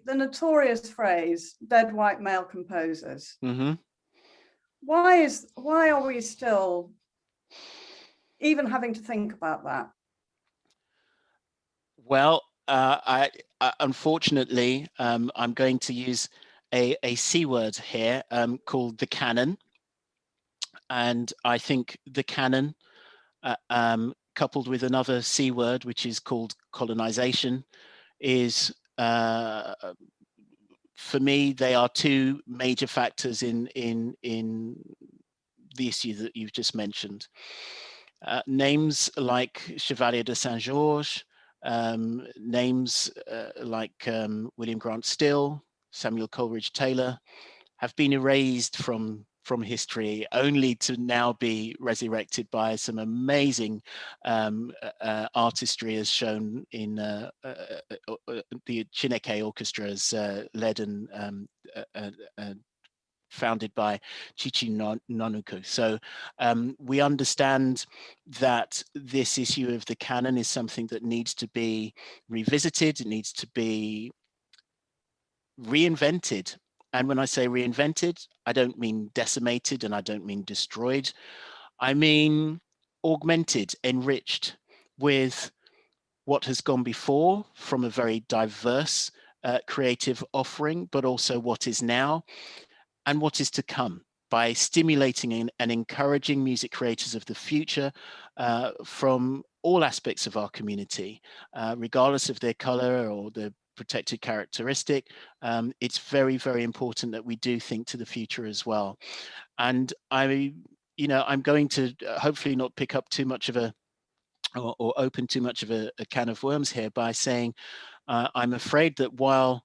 the notorious phrase "dead white male composers." Mm-hmm. Why are we still even having to think about that? Well, I unfortunately, I'm going to use a C word here, called the canon. And I think the canon, coupled with another C word, which is called colonization, is, for me, they are two major factors in the issue that you've just mentioned. Names like Chevalier de Saint-Georges, names like William Grant Still, Samuel Coleridge Taylor, have been erased from history, only to now be resurrected by some amazing artistry, as shown in the Chineke Orchestras, led and founded by Chichi Nonuku. So we understand that this issue of the canon is something that needs to be revisited. It needs to be reinvented. And when I say reinvented, I don't mean decimated and I don't mean destroyed. I mean augmented, enriched with what has gone before from a very diverse creative offering, but also what is now and what is to come, by stimulating and encouraging music creators of the future from all aspects of our community, regardless of their color or the protected characteristic. It's very, very important that we do think to the future as well. And I'm going to hopefully not pick up too much of or open too much of a can of worms here by saying I'm afraid that while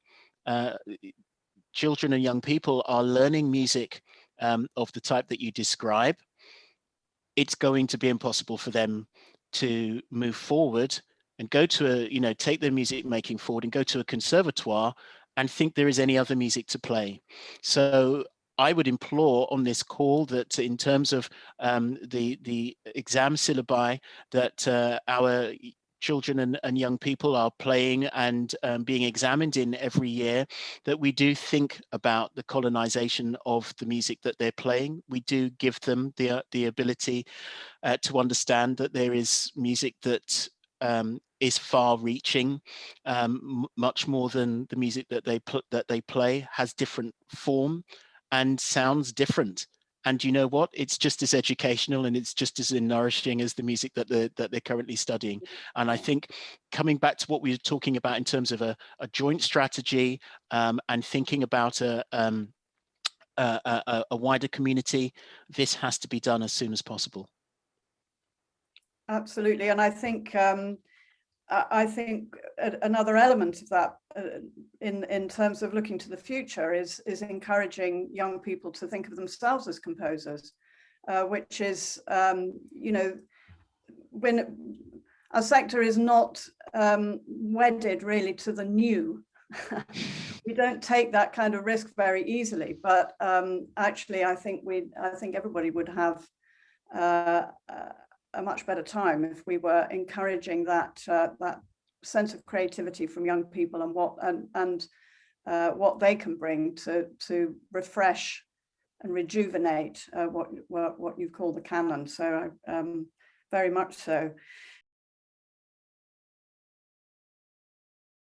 children and young people are learning music of the type that you describe, it's going to be impossible for them to move forward and go to take their music making forward and go to a conservatoire and think there is any other music to play. So I would implore on this call that in terms of the exam syllabi that our children and young people are playing and being examined in every year, that we do think about the colonization of the music that they're playing. We do give them the ability to understand that there is music that is far-reaching, much more than the music that they play, has different form and sounds different. And you know what? It's just as educational and it's just as nourishing as the music that they're currently studying. And I think coming back to what we were talking about in terms of a joint strategy and thinking about a wider community, this has to be done as soon as possible. Absolutely, and I think another element of that, in terms of looking to the future, is encouraging young people to think of themselves as composers, which is, when our sector is not wedded really to the new. We don't take that kind of risk very easily, but actually, I think everybody would have a much better time if we were encouraging that sense of creativity from young people and what they can bring to refresh and rejuvenate what you call the canon. So very much so.